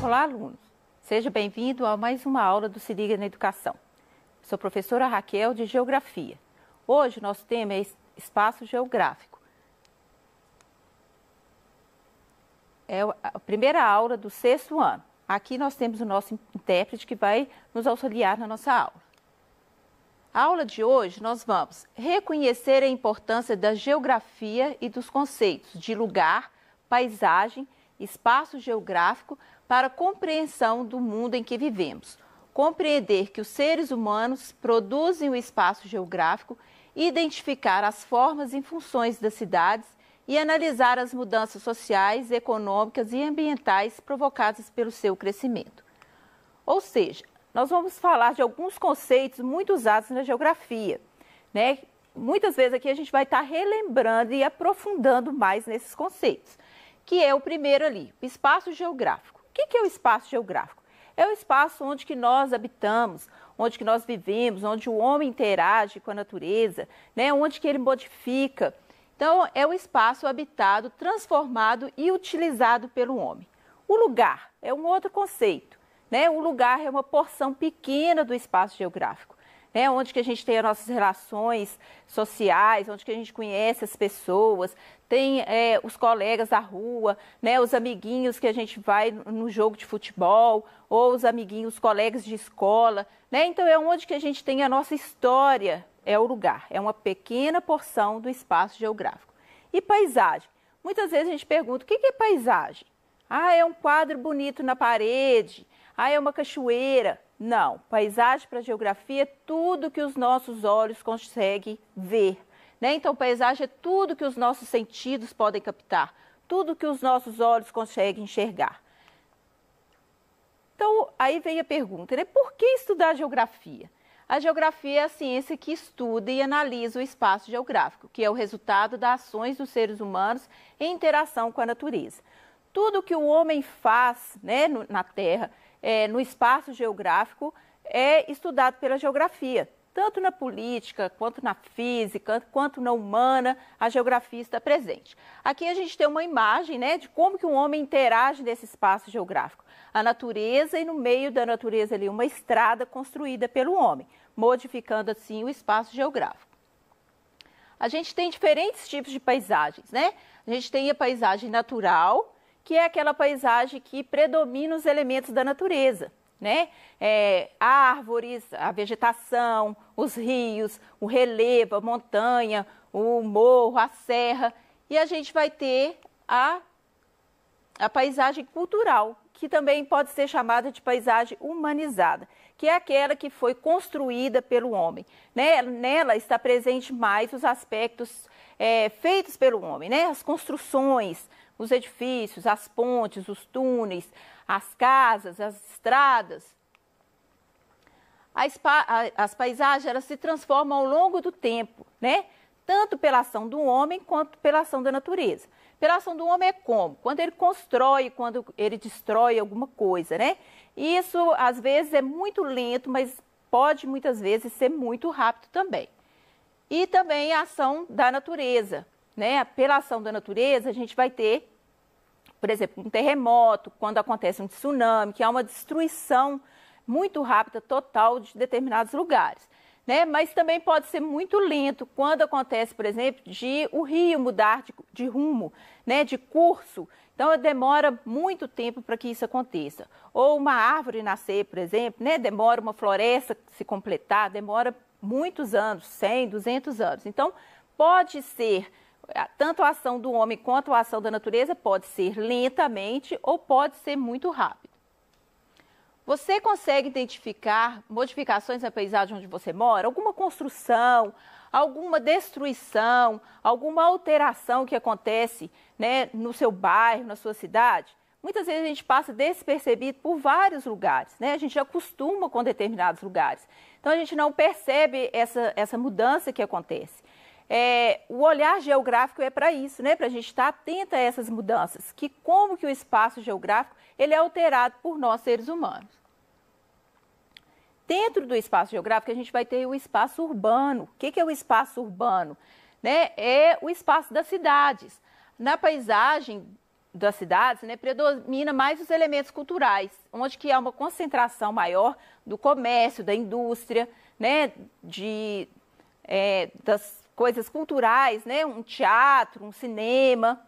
Olá, alunos. Seja bem-vindo a mais uma aula do Se Liga na Educação. Sou a professora Raquel de Geografia. Hoje, nosso tema é Espaço Geográfico. É a primeira aula do 6º ano. Aqui nós temos o nosso intérprete que vai nos auxiliar na nossa aula. A aula de hoje nós vamos reconhecer a importância da geografia e dos conceitos de lugar, paisagem, espaço geográfico para a compreensão do mundo em que vivemos. Compreender que os seres humanos produzem o espaço geográfico, identificar as formas e funções das cidades e analisar as mudanças sociais, econômicas e ambientais provocadas pelo seu crescimento. Ou seja, nós vamos falar de alguns conceitos muito usados na geografia, né? Muitas vezes aqui a gente vai estar relembrando e aprofundando mais nesses conceitos, que é o primeiro ali, o espaço geográfico. O que é o espaço geográfico? É o espaço onde que nós habitamos, onde que nós vivemos, onde o homem interage com a natureza, né? Onde que ele modifica. Então, é o espaço habitado, transformado e utilizado pelo homem. O lugar é um outro conceito, né? O lugar é uma porção pequena do espaço geográfico, né? Onde que a gente tem as nossas relações sociais, onde que a gente conhece as pessoas, tem os colegas da rua, né? Os amiguinhos que a gente vai no jogo de futebol, ou os amiguinhos, os colegas de escola, né? Então, é onde que a gente tem a nossa história. É o lugar, é uma pequena porção do espaço geográfico. E paisagem? Muitas vezes a gente pergunta, o que é paisagem? Ah, é um quadro bonito na parede. Ah, é uma cachoeira. Não, paisagem para a geografia é tudo que os nossos olhos conseguem ver, né? Então, paisagem é tudo que os nossos sentidos podem captar, tudo que os nossos olhos conseguem enxergar. Então, aí vem a pergunta, né? Por que estudar geografia? A geografia é a ciência que estuda e analisa o espaço geográfico, que é o resultado das ações dos seres humanos em interação com a natureza. Tudo que o homem faz, né, na Terra, no espaço geográfico, é estudado pela geografia. Tanto na política, quanto na física, quanto na humana, a geografia está presente. Aqui a gente tem uma imagem, né, de como que o homem interage nesse espaço geográfico. A natureza e no meio da natureza ali uma estrada construída pelo homem, modificando assim o espaço geográfico. A gente tem diferentes tipos de paisagens, né? A gente tem a paisagem natural, que é aquela paisagem que predomina os elementos da natureza, né? Árvores, a vegetação, os rios, o relevo, a montanha, o morro, a serra. E a gente vai ter a paisagem cultural, que também pode ser chamada de paisagem humanizada, que é aquela que foi construída pelo homem, né? Nela está presente mais os aspectos feitos pelo homem, né? As construções, os edifícios, as pontes, os túneis, as casas, as estradas. As paisagens elas se transformam ao longo do tempo, né? Tanto pela ação do homem quanto pela ação da natureza. Pela ação do homem é como? Quando ele constrói, quando ele destrói alguma coisa, né? Isso, às vezes, é muito lento, mas pode, muitas vezes, ser muito rápido também. E também a ação da natureza, né? Pela ação da natureza, a gente vai ter, por exemplo, um terremoto, quando acontece um tsunami, que há uma destruição muito rápida, total, de determinados lugares. Né? Mas também pode ser muito lento quando acontece, por exemplo, de o rio mudar de rumo, né? De curso. Então, demora muito tempo para que isso aconteça. Ou uma árvore nascer, por exemplo, né? Demora uma floresta se completar, demora muitos anos, 100, 200 anos. Então, pode ser, tanto a ação do homem quanto a ação da natureza, pode ser lentamente ou pode ser muito rápido. Você consegue identificar modificações na paisagem onde você mora? Alguma construção, alguma destruição, alguma alteração que acontece, né, no seu bairro, na sua cidade? Muitas vezes a gente passa despercebido por vários lugares, né? A gente já acostuma com determinados lugares. Então, a gente não percebe essa mudança que acontece. O olhar geográfico é para isso, né? Para a gente estar atento a essas mudanças, que como que o espaço geográfico ele é alterado por nós, seres humanos. Dentro do espaço geográfico, a gente vai ter o espaço urbano. O que é o espaço urbano? Né? É o espaço das cidades. Na paisagem, das cidades, né, predomina mais os elementos culturais, onde que há uma concentração maior do comércio, da indústria, né, das coisas culturais, né, um teatro, um cinema.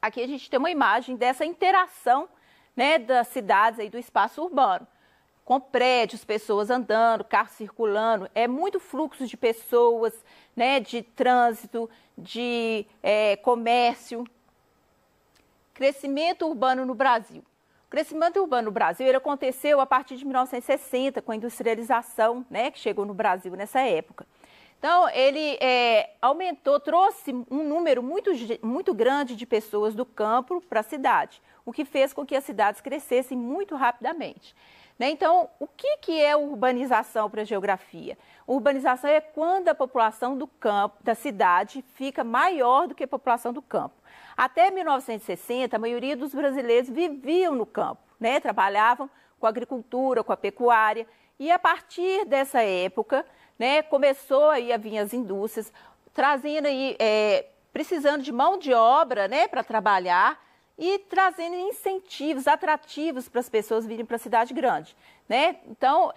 Aqui a gente tem uma imagem dessa interação, né, das cidades aí do espaço urbano, com prédios, pessoas andando, carros circulando, é muito fluxo de pessoas, né, de trânsito, de comércio. Crescimento urbano no Brasil. O crescimento urbano no Brasil ele aconteceu a partir de 1960, com a industrialização, né, que chegou no Brasil nessa época. Então, ele aumentou, trouxe um número muito grande de pessoas do campo para a cidade, o que fez com que as cidades crescessem muito rapidamente. Né? Então, o que é urbanização para a geografia? Urbanização é quando a população do campo, da cidade, fica maior do que a população do campo. Até 1960, a maioria dos brasileiros viviam no campo, né? Trabalhavam com a agricultura, com a pecuária, e a partir dessa época, né, começou aí a vir as indústrias, trazendo aí, precisando de mão de obra, né, para trabalhar e trazendo incentivos atrativos para as pessoas virem para a cidade grande, né? Então,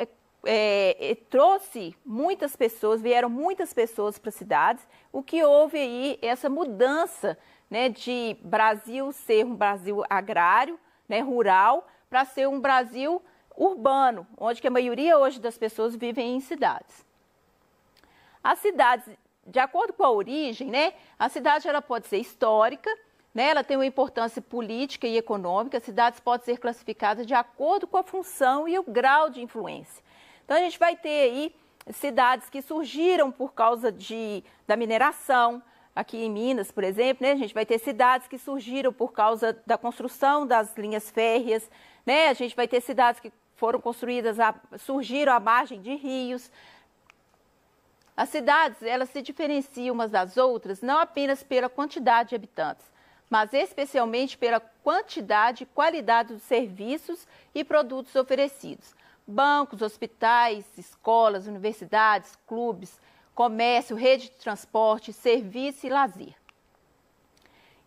trouxe muitas pessoas, vieram muitas pessoas para as cidades, o que houve aí essa mudança, né, de Brasil ser um Brasil agrário, né, rural, para ser um Brasil urbano, onde que a maioria hoje das pessoas vivem em cidades. As cidades, de acordo com a origem, né, a cidade ela pode ser histórica, né, ela tem uma importância política e econômica, as cidades podem ser classificadas de acordo com a função e o grau de influência. Então, a gente vai ter aí cidades que surgiram por causa da mineração. Aqui em Minas, por exemplo, né, a gente vai ter cidades que surgiram por causa da construção das linhas férreas, né? A gente vai ter cidades que foram construídas, surgiram à margem de rios. As cidades, elas se diferenciam umas das outras não apenas pela quantidade de habitantes, mas especialmente pela quantidade e qualidade dos serviços e produtos oferecidos. Bancos, hospitais, escolas, universidades, clubes, comércio, rede de transporte, serviço e lazer.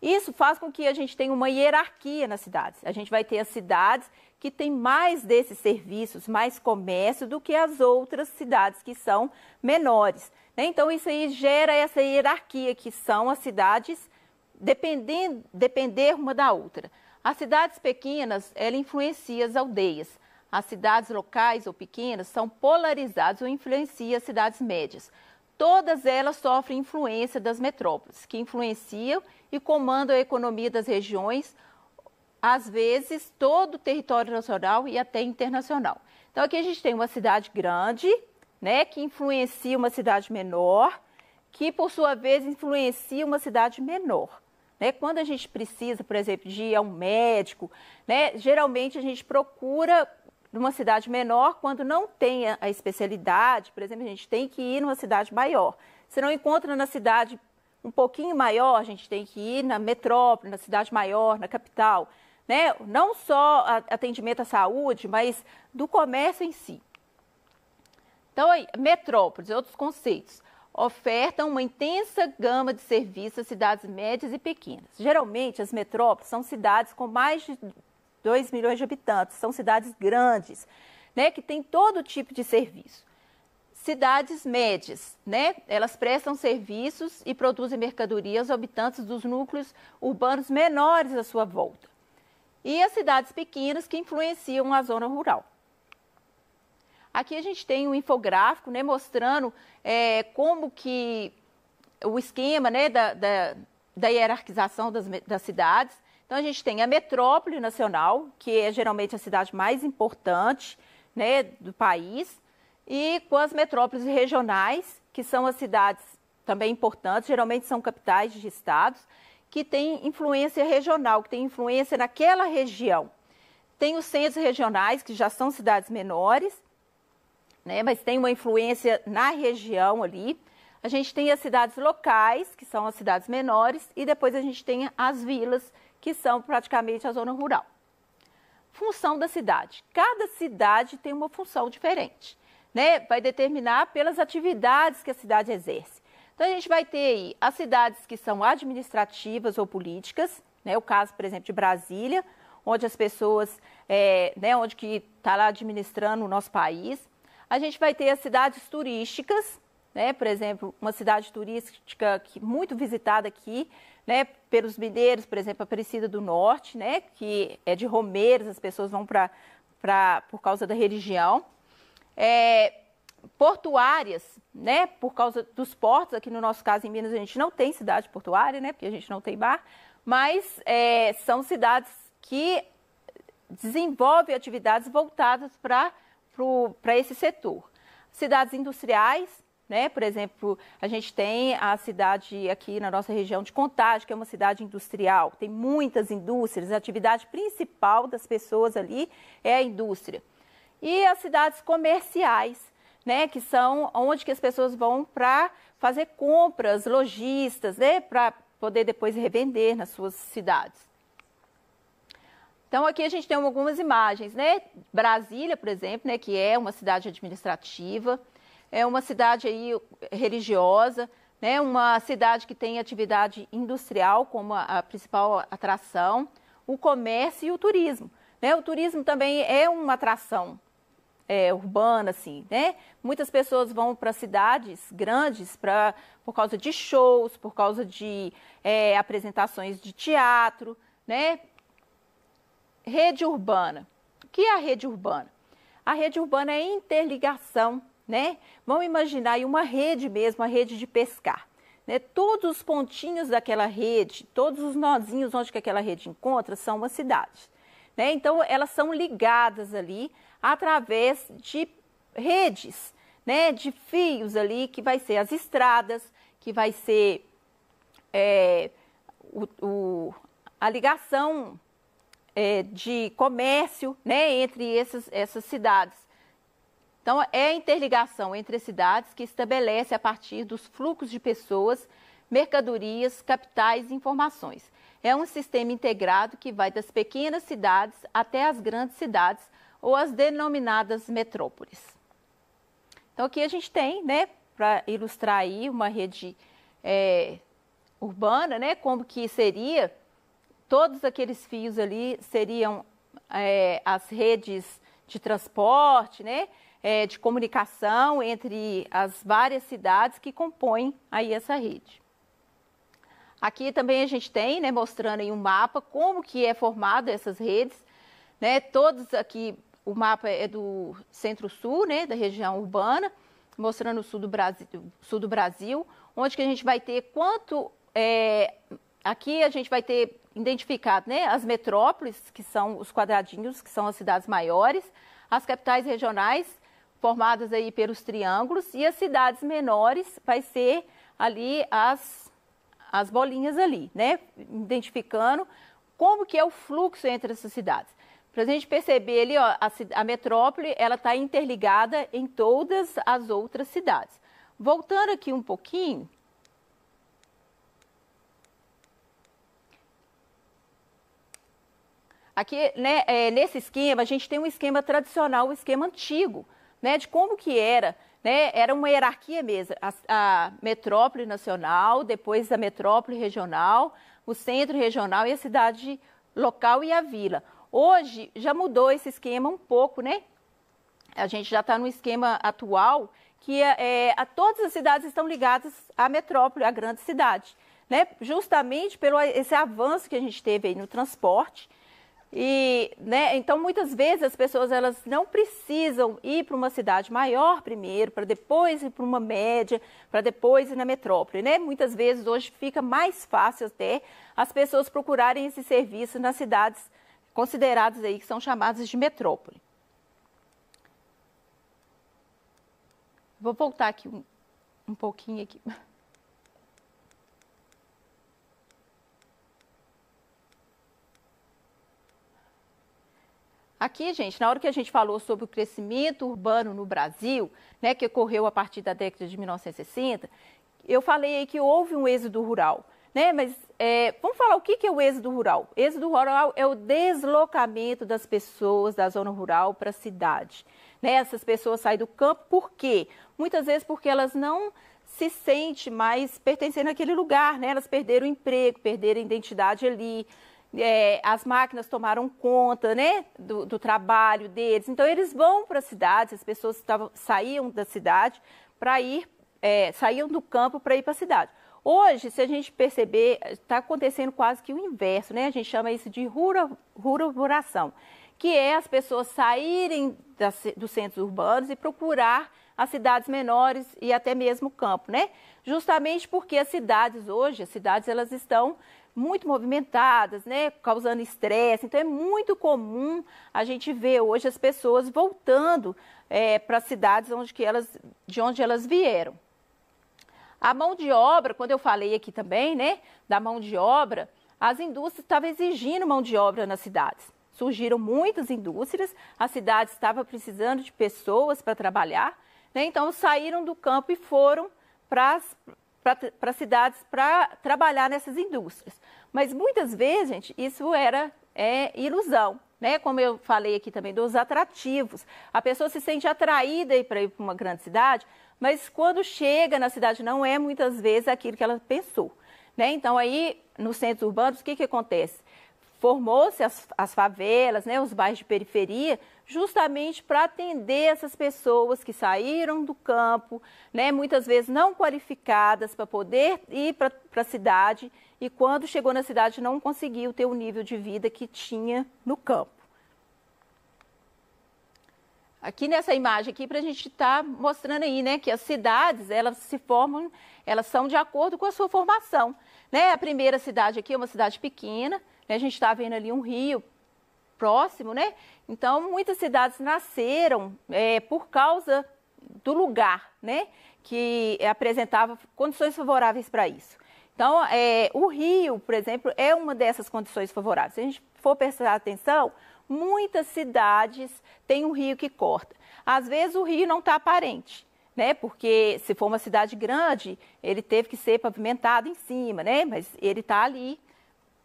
Isso faz com que a gente tenha uma hierarquia nas cidades. A gente vai ter as cidades que têm mais desses serviços, mais comércio do que as outras cidades que são menores. Né? Então, isso aí gera essa hierarquia, que são as cidades depender uma da outra. As cidades pequenas, ela influencia as aldeias. As cidades locais ou pequenas são polarizadas ou influenciam as cidades médias. Todas elas sofrem influência das metrópoles, que influenciam e comandam a economia das regiões, às vezes todo o território nacional e até internacional. Então, aqui a gente tem uma cidade grande, né, que influencia uma cidade menor, que por sua vez influencia uma cidade menor. Né? Quando a gente precisa, por exemplo, de ir a um médico, né, geralmente a gente procura numa cidade menor, quando não tem a especialidade, por exemplo, a gente tem que ir numa cidade maior. Se não encontra na cidade um pouquinho maior, a gente tem que ir na metrópole, na cidade maior, na capital. Né? Não só atendimento à saúde, mas do comércio em si. Então, metrópoles, outros conceitos, ofertam uma intensa gama de serviços a cidades médias e pequenas. Geralmente, as metrópoles são cidades com mais de 2 milhões de habitantes, são cidades grandes, né, que têm todo tipo de serviço. Cidades médias, né, elas prestam serviços e produzem mercadorias aos habitantes dos núcleos urbanos menores à sua volta. E as cidades pequenas que influenciam a zona rural. Aqui a gente tem um infográfico, né, mostrando como que o esquema, né, da hierarquização das cidades. Então, a gente tem a metrópole nacional, que é geralmente a cidade mais importante, né, do país, e com as metrópoles regionais, que são as cidades também importantes, geralmente são capitais de estados, que têm influência regional, que têm influência naquela região. Tem os centros regionais, que já são cidades menores, né, mas tem uma influência na região ali. A gente tem as cidades locais, que são as cidades menores, e depois a gente tem as vilas, que são praticamente a zona rural. Função da cidade. Cada cidade tem uma função diferente, né? Vai determinar pelas atividades que a cidade exerce. Então, a gente vai ter aí as cidades que são administrativas ou políticas, né? O caso, por exemplo, de Brasília, onde as pessoas, né, onde que está lá administrando o nosso país. A gente vai ter as cidades turísticas, né? Por exemplo, uma cidade turística muito visitada aqui, né, pelos mineiros, por exemplo, a Aparecida do Norte, né, que é de romeiros, as pessoas vão por causa da religião. Portuárias, né, por causa dos portos. Aqui no nosso caso, em Minas, a gente não tem cidade portuária, né, porque a gente não tem mar, mas são cidades que desenvolvem atividades voltadas para esse setor. Cidades industriais, né, por exemplo, a gente tem a cidade aqui na nossa região de Contagem, que é uma cidade industrial, tem muitas indústrias, a atividade principal das pessoas ali é a indústria. E as cidades comerciais, né, que são onde que as pessoas vão para fazer compras, lojistas, né, para poder depois revender nas suas cidades. Então, aqui a gente tem algumas imagens, né? Brasília, por exemplo, né, que é uma cidade administrativa, é uma cidade aí religiosa, né, uma cidade que tem atividade industrial como a principal atração, o comércio e o turismo, né? O turismo também é uma atração urbana, assim, né? Muitas pessoas vão para cidades grandes por causa de shows, por causa de apresentações de teatro, né? Rede urbana. O que é a rede urbana? A rede urbana é interligação, né? Vamos imaginar aí uma rede mesmo, uma rede de pescar, né? Todos os pontinhos daquela rede, todos os nozinhos onde que aquela rede encontra são uma cidade, né? Então, elas são ligadas ali através de redes, né? De fios ali, que vai ser as estradas, que vai ser a ligação de comércio, né, entre essas cidades. Então, é a interligação entre as cidades que estabelece a partir dos fluxos de pessoas, mercadorias, capitais e informações. É um sistema integrado que vai das pequenas cidades até as grandes cidades ou as denominadas metrópoles. Então, aqui a gente tem, né, para ilustrar aí uma rede urbana, né, como que seria. Todos aqueles fios ali seriam as redes de transporte, né, de comunicação entre as várias cidades que compõem aí essa rede. Aqui também a gente tem, né, mostrando aí um mapa como que é formado essas redes, né, todos aqui, o mapa é do Centro-Sul, né, da região urbana, mostrando o sul do Brasil, onde que a gente vai ter aqui a gente vai ter identificado, né, as metrópoles, que são os quadradinhos, que são as cidades maiores, as capitais regionais, formadas aí pelos triângulos, e as cidades menores vai ser ali as bolinhas ali, né, identificando como que é o fluxo entre essas cidades. Para a gente perceber ali, ó, a metrópole, ela está interligada em todas as outras cidades. Voltando aqui um pouquinho, aqui, né, nesse esquema, a gente tem um esquema tradicional, um esquema antigo, né, de como que era, né, era uma hierarquia mesmo, a metrópole nacional, depois a metrópole regional, o centro regional e a cidade local e a vila. Hoje já mudou esse esquema um pouco, né? A gente já está no esquema atual que todas as cidades estão ligadas à metrópole, à grande cidade, né? Justamente pelo esse avanço que a gente teve aí no transporte. E, né, então, muitas vezes as pessoas elas não precisam ir para uma cidade maior primeiro, para depois ir para uma média, para depois ir na metrópole, né? Muitas vezes hoje fica mais fácil até as pessoas procurarem esse serviço nas cidades consideradas aí que são chamadas de metrópole. Vou voltar aqui um pouquinho aqui. Aqui, gente, na hora que a gente falou sobre o crescimento urbano no Brasil, né, que ocorreu a partir da década de 1960, eu falei aí que houve um êxodo rural, né? Mas vamos falar o que é o êxodo rural? Êxodo rural é o deslocamento das pessoas da zona rural para a cidade, né? Essas pessoas saem do campo por quê? Muitas vezes porque elas não se sentem mais pertencendo àquele lugar, né? Elas perderam o emprego, perderam a identidade ali. as máquinas tomaram conta, né, do trabalho deles. Então, eles vão para as cidades, as pessoas saíam da cidade para ir, saíam do campo para ir para a cidade. Hoje, se a gente perceber, está acontecendo quase que o inverso, né? A gente chama isso de ruralização, que é as pessoas saírem dos centros urbanos e procurar as cidades menores e até mesmo o campo, né? Justamente porque as cidades hoje, elas estão muito movimentadas, né? Causando estresse. Então, é muito comum a gente ver hoje as pessoas voltando para as cidades de onde elas vieram. A mão de obra, quando eu falei aqui também, né, da mão de obra, as indústrias estavam exigindo mão de obra nas cidades. Surgiram muitas indústrias, as cidades estavam precisando de pessoas para trabalhar, né, então saíram do campo e foram para as cidades para trabalhar nessas indústrias. Mas muitas vezes, gente, isso era ilusão, né? Como eu falei aqui também dos atrativos. A pessoa se sente atraída para ir para uma grande cidade, mas quando chega na cidade não é muitas vezes aquilo que ela pensou, né? Então aí nos centros urbanos o que acontece? Formou-se as favelas, né, os bairros de periferia, justamente para atender essas pessoas que saíram do campo, né, muitas vezes não qualificadas para poder ir para a cidade e quando chegou na cidade não conseguiu ter o nível de vida que tinha no campo. Aqui nessa imagem aqui para a gente estar mostrando aí, né, que as cidades elas se formam, elas são de acordo com a sua formação, né? A primeira cidade aqui é uma cidade pequena. A gente está vendo ali um rio próximo, né? Então, muitas cidades nasceram por causa do lugar, né? Que apresentava condições favoráveis para isso. Então, o rio, por exemplo, é uma dessas condições favoráveis. Se a gente for prestar atenção, muitas cidades têm um rio que corta. Às vezes, o rio não está aparente, né? Porque se for uma cidade grande, ele teve que ser pavimentado em cima, né? Mas ele está ali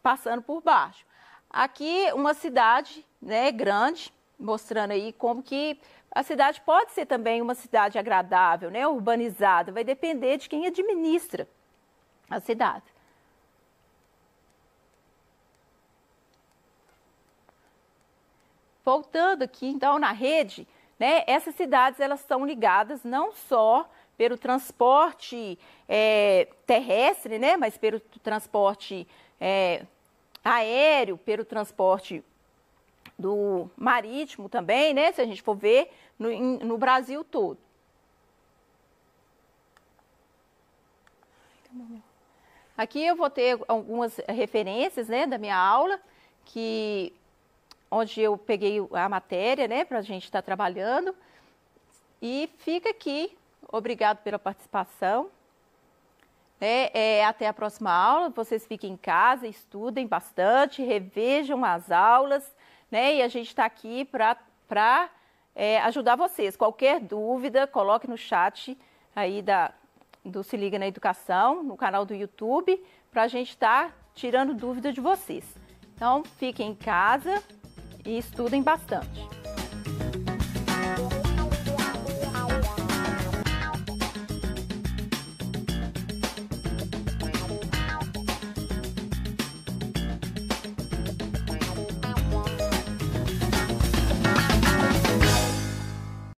passando por baixo. Aqui uma cidade, né, grande, mostrando aí como que a cidade pode ser também uma cidade agradável, né, urbanizada, vai depender de quem administra a cidade. Voltando aqui então na rede, né, essas cidades elas estão ligadas não só pelo transporte terrestre, né, mas pelo transporte aéreo, pelo transporte do marítimo também, né? Se a gente for ver no Brasil todo. Aqui eu vou ter algumas referências, né, da minha aula, onde eu peguei a matéria, né, para a gente estar trabalhando. E fica aqui. Obrigado pela participação. Até a próxima aula, vocês fiquem em casa, estudem bastante, revejam as aulas, né? E a gente está aqui para ajudar vocês. Qualquer dúvida, coloque no chat aí do Se Liga na Educação, no canal do YouTube, para a gente estar tirando dúvida de vocês. Então, fiquem em casa e estudem bastante.